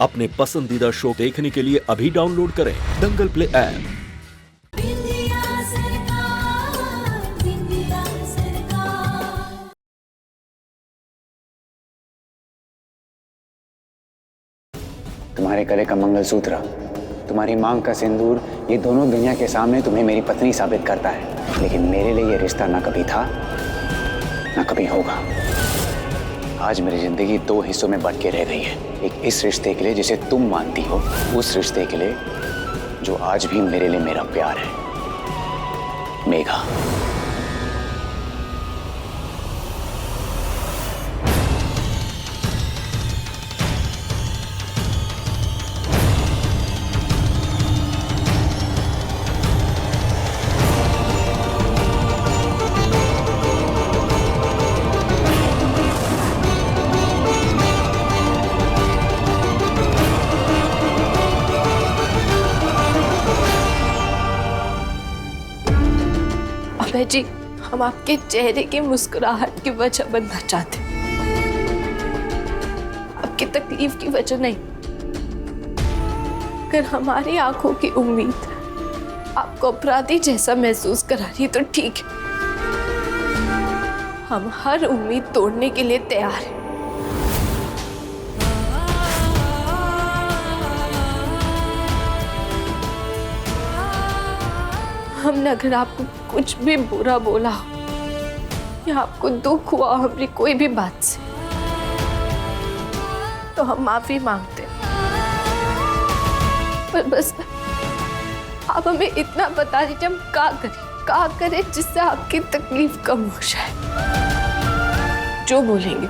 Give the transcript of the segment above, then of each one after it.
अपने पसंदीदा शो देखने के लिए अभी डाउनलोड करें दंगल प्ले ऐप। तुम्हारे गले का मंगलसूत्र, तुम्हारी मांग का सिंदूर, ये दोनों दुनिया के सामने तुम्हें मेरी पत्नी साबित करता है। लेकिन मेरे लिए ये रिश्ता ना कभी था ना कभी होगा। आज मेरी जिंदगी दो हिस्सों में बंट के रह गई है। एक इस रिश्ते के लिए जिसे तुम मानती हो, उस रिश्ते के लिए जो आज भी मेरे लिए मेरा प्यार है, मेघा। अभय जी, हम आपके चेहरे की मुस्कुराहट की वजह बनना चाहते हैं, आपकी तकलीफ की वजह नहीं। अगर हमारी आंखों की उम्मीद आपको अपराधी जैसा महसूस करा रही तो ठीक है, हम हर उम्मीद तोड़ने के लिए तैयार हैं। हमने अगर आपको कुछ भी बुरा बोला या आपको दुख हुआ हमारी कोई भी बात से, तो हम माफी मांगते हैं। पर बस आप हमें इतना बता दीजिए हम क्या करें जिससे आपकी तकलीफ कम हो जाए। जो बोलेंगे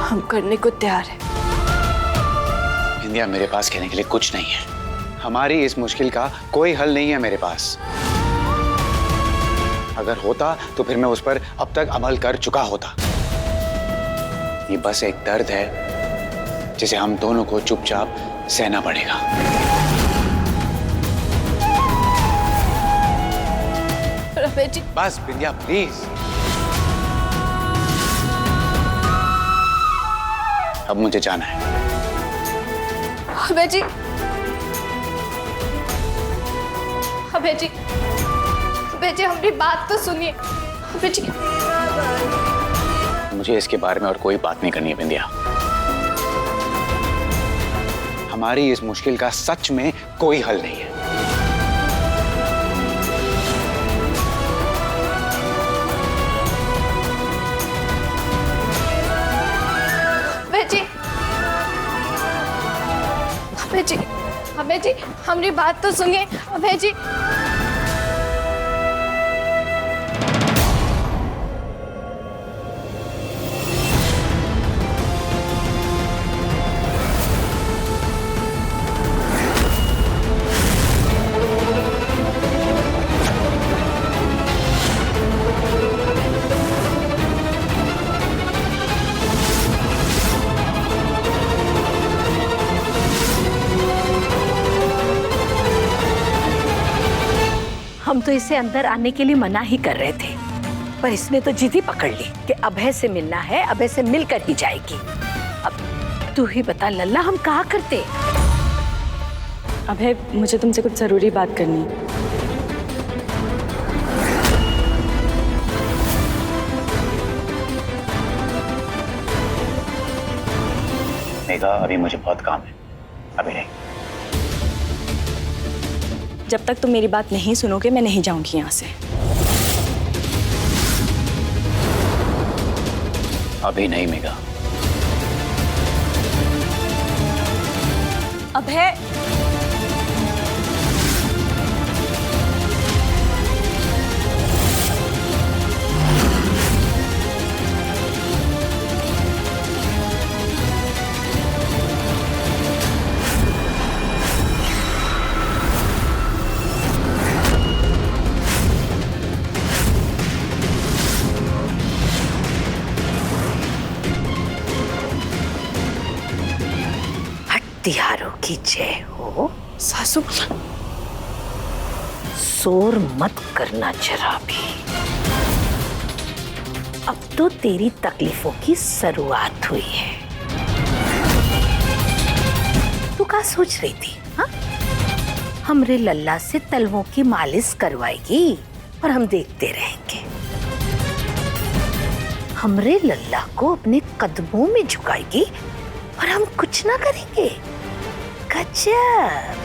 हम करने को तैयार हैं। इंदिया, मेरे पास कहने के लिए कुछ नहीं है। हमारी इस मुश्किल का कोई हल नहीं है मेरे पास। अगर होता तो फिर मैं उस पर अब तक अमल कर चुका होता। ये बस एक दर्द है जिसे हम दोनों को चुपचाप सहना पड़ेगा। अभय जी, बस बिंदिया प्लीज। अब मुझे जाना है। अभय जी, अभय जी, अभय जी, हमारी बात तो सुनिए। अभय जी, मुझे इसके बारे में और कोई बात नहीं करनी है बिंदिया। हमारी इस मुश्किल का सच में कोई हल नहीं है। अभय जी, अभय जी, अभय जी, हमारी बात तो सुनिए। अभय जी, हम तो इसे अंदर आने के लिए मना ही कर रहे थे, पर इसने तो जिद ही पकड़ ली कि अभय से मिलना है, अभय से मिलकर ही जाएगी। अब तू ही बता लल्ला, हम कहाँ करते? अभय, मुझे तुमसे कुछ जरूरी बात करनी है। मेघा, अभी मुझे बहुत काम है, अभी नहीं। जब तक तुम मेरी बात नहीं सुनोगे मैं नहीं जाऊंगी यहाँ से। अभी नहीं मेघा। अभय, हत्यारों की जय हो। सासू, शोर मत करना जरा भी। अब तो तेरी तकलीफों की शुरुआत हुई है। का सोच रही थी? हाँ, हमरे लल्ला से तलवों की मालिश करवाएगी और हम देखते रहेंगे। हमरे लल्ला को अपने कदमों में झुकाएगी और हम कुछ ना करेंगे। गजब।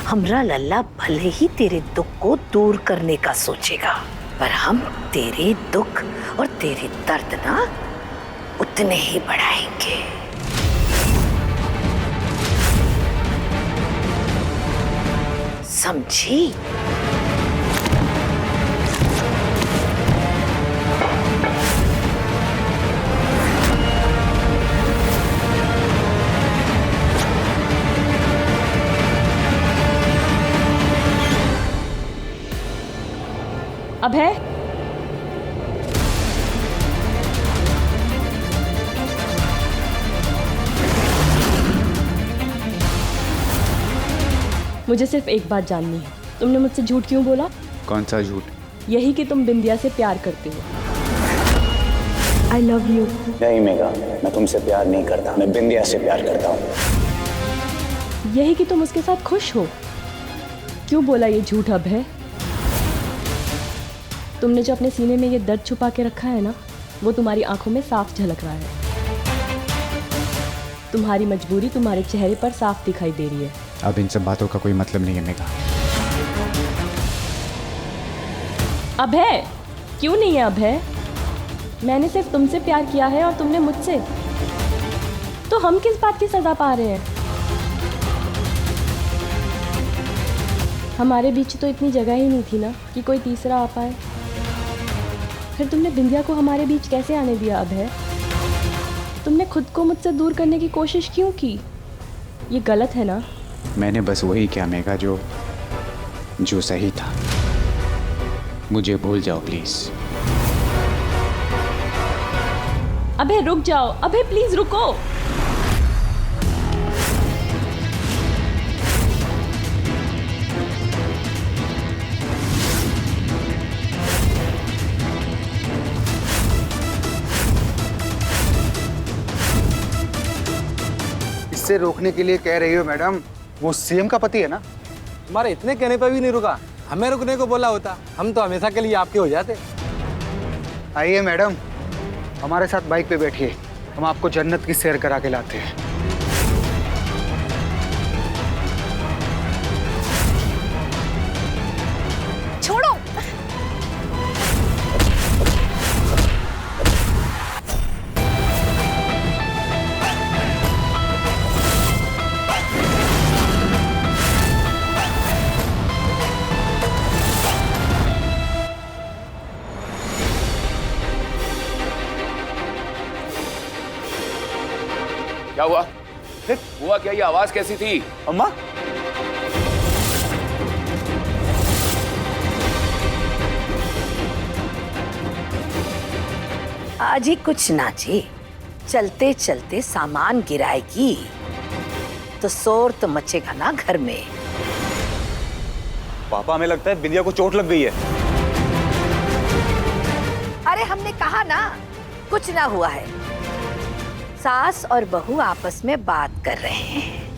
हमरा लल्ला भले ही तेरे दुख को दूर करने का सोचेगा, पर हम तेरे दुख और तेरे दर्द ना उतने ही बढ़ाएंगे। समझी? अभय, मुझे सिर्फ एक बात जाननी है, तुमने मुझसे झूठ क्यों बोला? कौन सा झूठ? यही कि तुम बिंदिया से प्यार करते हो। I love you. नहीं मेघा, मैं तुमसे प्यार नहीं करता, मैं बिंदिया से प्यार करता हूँ। यही कि तुम उसके साथ खुश हो। क्यों बोला ये झूठ अभय? तुमने जो अपने सीने में ये दर्द छुपा के रखा है ना, वो तुम्हारी आंखों में साफ झलक रहा है। तुम्हारी मजबूरी तुम्हारे चेहरे पर साफ दिखाई दे रही है। अब इन सब बातों का कोई मतलब नहीं है मेघा। अभय, क्यों नहीं है अभय? मैंने सिर्फ तुमसे प्यार किया है और तुमने मुझसे। तो हम किस बात की सजा पा रहे हैं? हमारे बीच तो इतनी जगह ही नहीं थी ना कि कोई तीसरा आ पाए। फिर तुमने बिंदिया को हमारे बीच कैसे आने दिया अभय? तुमने खुद को मुझसे दूर करने की कोशिश क्यों की? ये गलत है ना? मैंने बस वही किया मेघा जो सही था। मुझे भूल जाओ प्लीज। अभय रुक जाओ, अभय प्लीज रुको। इससे रोकने के लिए कह रही हो मैडम? वो सीएम का पति है ना? तुम्हारे इतने कहने पर भी नहीं रुका। हमें रुकने को बोला होता, हम तो हमेशा के लिए आपके हो जाते। आइए मैडम, हमारे साथ बाइक पे बैठिए, हम आपको जन्नत की सैर करा के लाते हैं। छोड़ो। क्या हुआ? हुआ क्या? ये आवाज कैसी थी? अम्मा, आज ही कुछ ना जी, चलते चलते सामान गिराएगी तो शोर तो मचेगा ना घर में। पापा हमें लगता है बिंदिया को चोट लग गई है। अरे हमने कहा ना कुछ ना हुआ है। सास और बहू आपस में बात कर रहे हैं।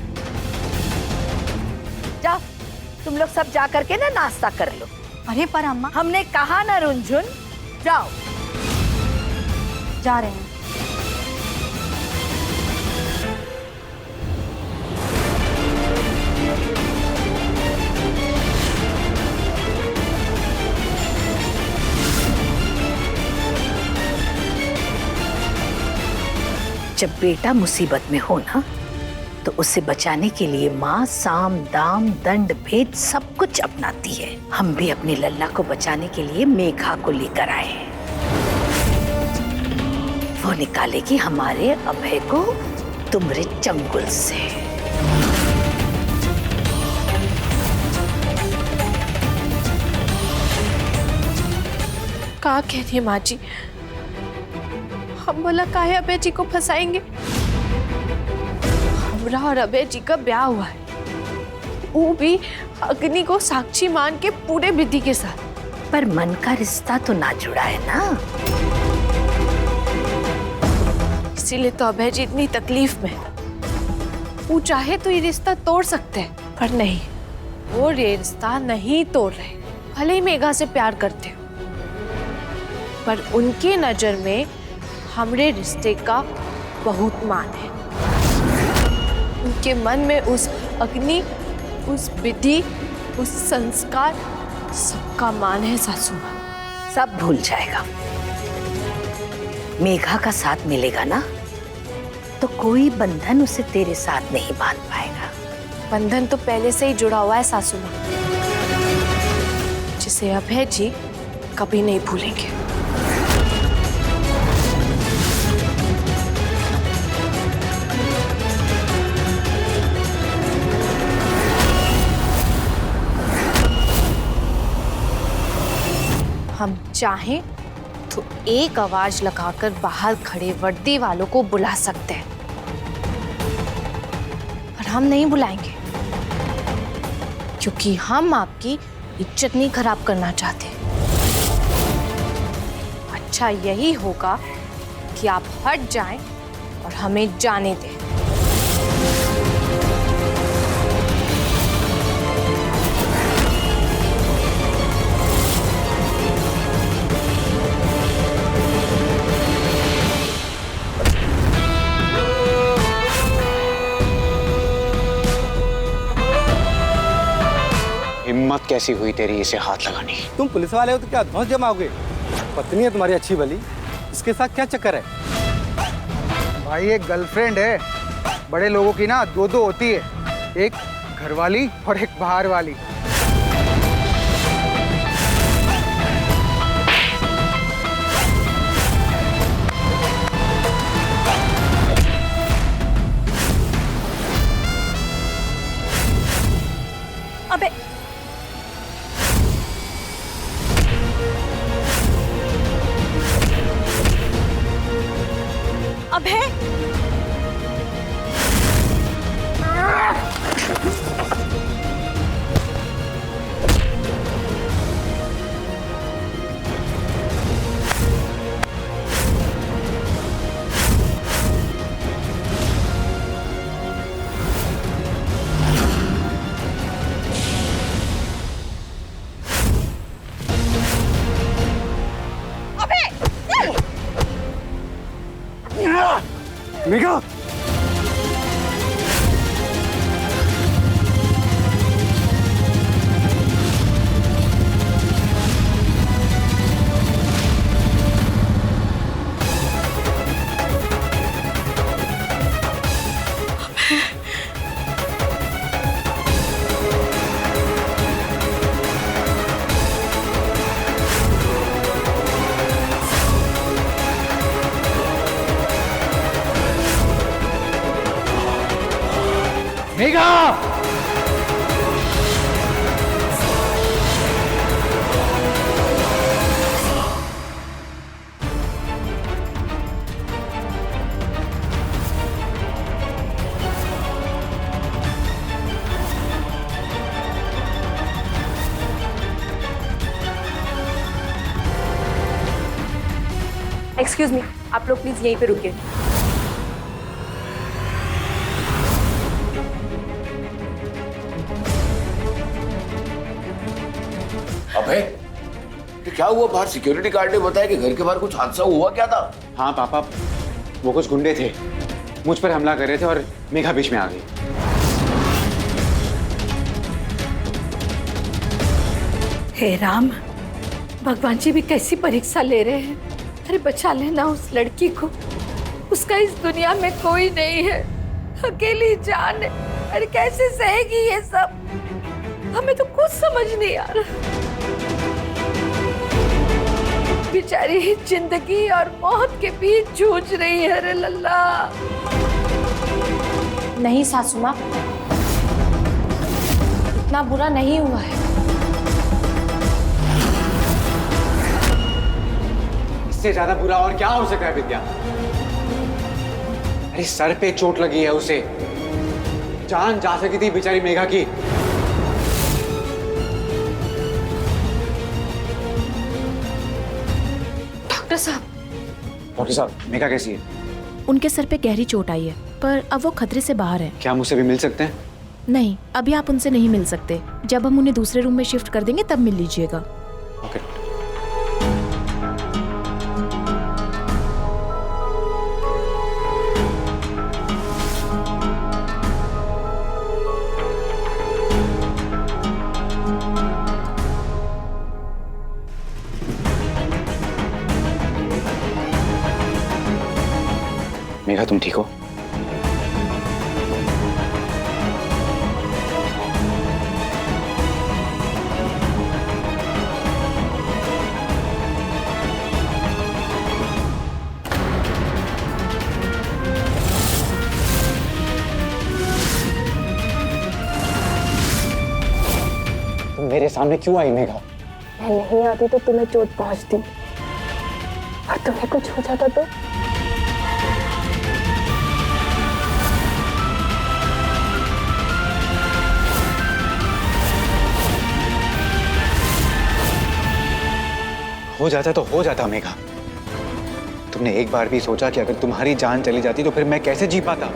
जाओ तुम लोग सब जा करके ना नाश्ता कर लो। अरे पर अम्मा, हमने कहा ना रुनझुन, जाओ। जा रहे हैं। जब बेटा मुसीबत में हो ना, तो उसे बचाने के लिए माँ साम दाम दंड भेद सब कुछ अपनाती है। हम भी अपने लल्ला को बचाने के लिए मेघा को लेकर आए हैं। वो निकालेगी हमारे अभय को तुम्हारे चंगुल से। क्या कह रही है माँ जी? हम बोला काहे अभय जी को फंसाएंगे? हमरा और अभय जी का ब्याह हुआ है, वो भी अग्नि को साक्षी मान के पूरे विधि के साथ। पर मन का रिश्ता तो ना जुड़ा है ना, इसीलिए तो अभय जी इतनी तकलीफ में है। वो चाहे तो ये रिश्ता तोड़ सकते हैं, पर नहीं, वो ये रिश्ता नहीं तोड़ रहे। भले ही मेघा से प्यार करते हो, पर उनके नजर में हमरे रिश्ते का बहुत मान है। उनके मन में उस अग्नि, उस विधि, उस संस्कार, सबका मान है सासू माँ। सब भूल जाएगा। मेघा का साथ मिलेगा ना, तो कोई बंधन उसे तेरे साथ नहीं बांध पाएगा। बंधन तो पहले से ही जुड़ा हुआ है सासू माँ, जिसे अभय जी कभी नहीं भूलेंगे। हम चाहें तो एक आवाज लगाकर बाहर खड़े वर्दी वालों को बुला सकते हैं, पर हम नहीं बुलाएंगे, क्योंकि हम आपकी इज्जत नहीं खराब करना चाहते। अच्छा यही होगा कि आप हट जाएं और हमें जाने दें। हिम्मत कैसी हुई तेरी इसे हाथ लगाने की? तुम पुलिस वाले हो तो क्या धौंस जमाओगे? पत्नी है तुम्हारी अच्छी भली, इसके साथ क्या चक्कर है? भाई एक गर्लफ्रेंड है, बड़े लोगों की ना दो दो होती है, एक घरवाली और एक बाहर वाली। अबे अभय, मेघा, मेघा, एक्सक्यूज मी, आप लोग प्लीज यहीं पे रुकिए। अबे, ये क्या हुआ? बाहर सिक्योरिटी गार्ड ने बताया कि घर के बाहर कुछ हादसा हुआ, क्या था? हाँ पापा, वो कुछ गुंडे थे, मुझ पर हमला कर रहे थे और मेघा बीच में आ गई। हे राम, भगवान जी भी कैसी परीक्षा ले रहे हैं। अरे बचा लेना उस लड़की को, उसका इस दुनिया में कोई नहीं है, अकेली जान है। अरे कैसे सहेगी ये सब, हमें तो कुछ समझ नहीं आ रहा। बेचारी जिंदगी और मौत के बीच जूझ रही है। अरे लल्ला, नहीं सासू माँ, इतना बुरा नहीं हुआ है। इससे ज्यादा बुरा और क्या हो सकता है विद्या? अरे सर पे चोट लगी है उसे, जान जा सकी थी बेचारी मेघा की। डॉक्टर साहब, मेघा कैसी है? उनके सर पे गहरी चोट आई है, पर अब वो खतरे से बाहर है। क्या मुझसे भी मिल सकते हैं? नहीं, अभी आप उनसे नहीं मिल सकते। जब हम उन्हें दूसरे रूम में शिफ्ट कर देंगे तब मिल लीजिएगा। ओके। मेघा, तुम ठीक हो? तुम मेरे सामने क्यों आई मेघा? मैं नहीं आती तो तुम्हें चोट पहुंचती, और तुम्हें कुछ हो जाता तो? हो जाता तो हो जाता मेघा। तुमने एक बार भी सोचा कि अगर तुम्हारी जान चली जाती तो फिर मैं कैसे जी पाता?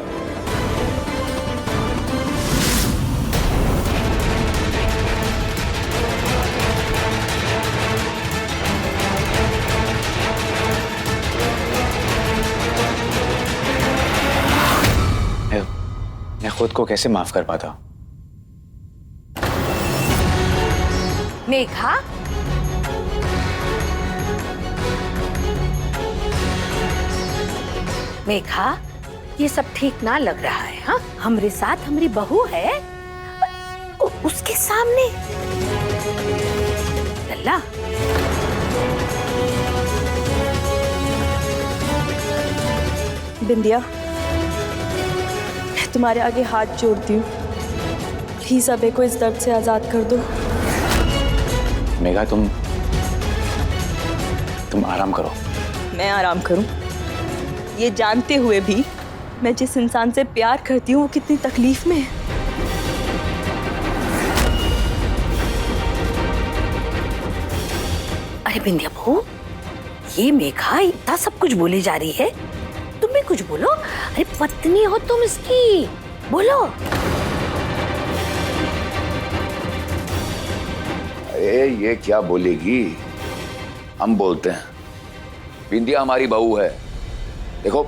मैं खुद को कैसे माफ कर पाता? मेघा, मेघा, ये सब ठीक ना लग रहा है। हाँ, हमरे साथ हमारी बहू है, उसके सामने। लल्ला, बिंदिया, मैं तुम्हारे आगे हाथ जोड़ती हूँ, प्लीज अबे को इस दर्द से आजाद कर दो। मेघा, तुम आराम करो। मैं आराम करूं, ये जानते हुए भी मैं जिस इंसान से प्यार करती हूँ वो कितनी तकलीफ में है। अरे बिंदिया बहू, ये मेघा इतना सब कुछ बोली जा रही है, तुम भी कुछ बोलो। अरे पत्नी हो तुम इसकी, बोलो। अरे ये क्या बोलेगी? हम बोलते हैं, बिंदिया हमारी बहू है। देखो,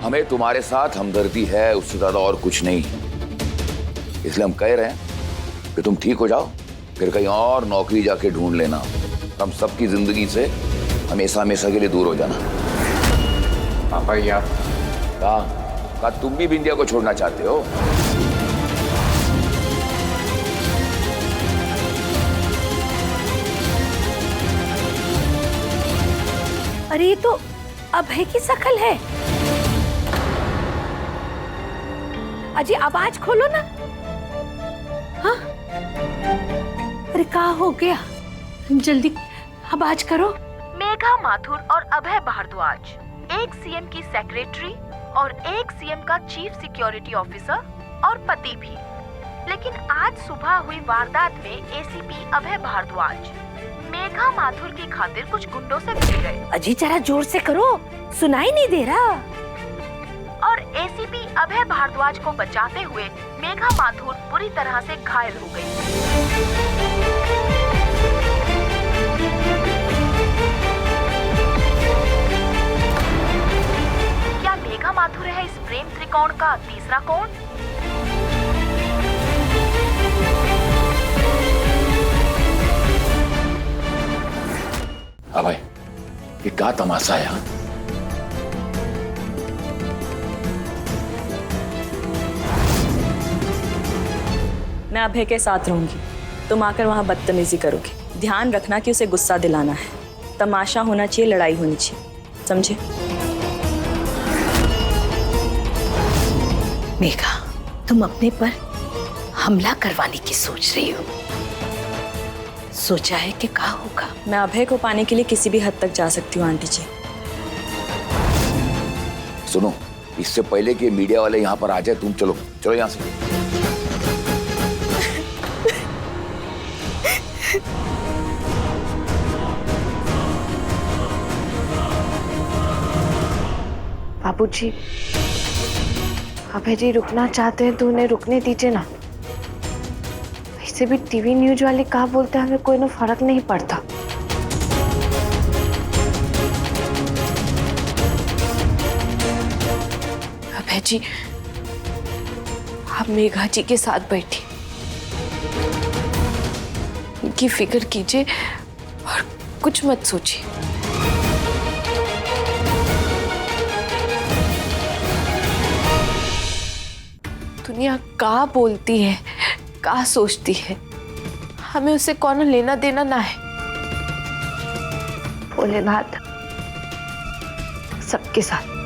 हमें तुम्हारे साथ हमदर्दी है, उससे ज्यादा और कुछ नहीं। इसलिए हम कह रहे हैं कि तुम ठीक हो जाओ, फिर कहीं और नौकरी जाके ढूंढ लेना। हम सबकी जिंदगी से हमेशा हमेशा के लिए दूर हो जाना। पापा, ये आप कहा तुम भी बिंदिया को छोड़ना चाहते हो? अरे ये तो अभय की शक्ल है। अजी, आवाज खोलो ना। हाँ, अरे क्या हो गया? जल्दी आवाज करो। मेघा माथुर और अभय भारद्वाज, एक सीएम की सेक्रेटरी और एक सीएम का चीफ सिक्योरिटी ऑफिसर और पति भी। लेकिन आज सुबह हुई वारदात में एसीपी अभय भारद्वाज मेघा माथुर की खातिर कुछ गुंडों से भिड़ गए। अजी जरा जोर से करो, सुनाई नहीं दे रहा। और एसीपी अभय भारद्वाज को बचाते हुए मेघा माथुर बुरी तरह से घायल हो गई। क्या मेघा माथुर है इस प्रेम त्रिकोण का तीसरा कोण? अभय, ये क्या तमाशा है? मैं अभय के साथ रहूंगी, तुम आकर वहां बदतमीजी करोगे। ध्यान रखना कि उसे गुस्सा दिलाना है। तमाशा होना चाहिए, लड़ाई होनी चाहिए, समझे? मेघा, तुम अपने पर हमला करवाने की सोच रही हो। सोचा है कि क्या होगा? मैं अभय को पाने के लिए किसी भी हद तक जा सकती हूँ आंटी जी। सुनो, इससे पहले कि मीडिया वाले यहाँ पर आ जाए, तुम चलो चलो यहाँ से। बाबूजी, अभय जी रुकना चाहते हैं तो उन्हें रुकने दीजिए ना। वैसे भी टीवी न्यूज वाले क्या बोलते हैं हमें कोई ना फर्क नहीं पड़ता। अभय जी आप मेघा जी के साथ बैठिए, उनकी फिक्र कीजिए और कुछ मत सोचिए। दुनिया का बोलती है, का सोचती है, हमें उससे कौन लेना देना ना है। भोलेनाथ सबके साथ।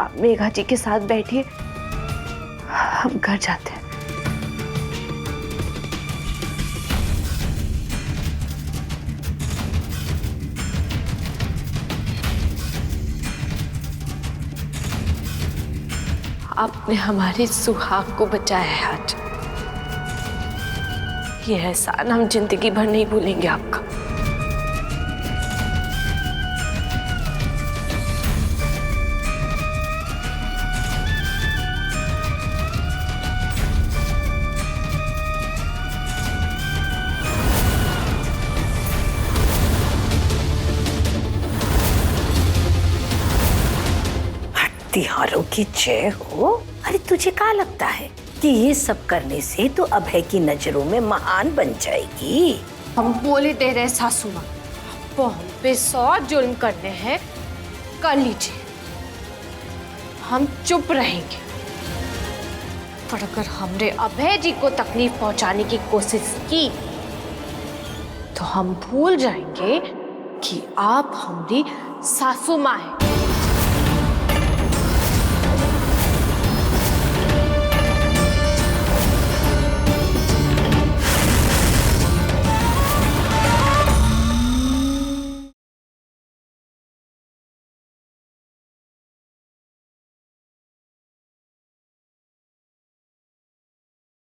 आप मेघा जी के साथ बैठिए, हम घर जाते हैं। आपने हमारे सुहाग को बचाया है आज। ये एहसान हम जिंदगी भर नहीं भूलेंगे आपका। तिहारों की जय हो। अरे तुझे क्या लगता है कि ये सब करने से तो अभय की नजरों में महान बन जाएगी? हम बोले दे रहे सासू माँ, वो हम पे 100 जुल्म करने हैं, कर लीजिए, हम चुप रहेंगे। पर अगर हमने अभय जी को तकलीफ पहुंचाने की कोशिश की तो हम भूल जाएंगे कि आप हमारी सासू माँ हैं।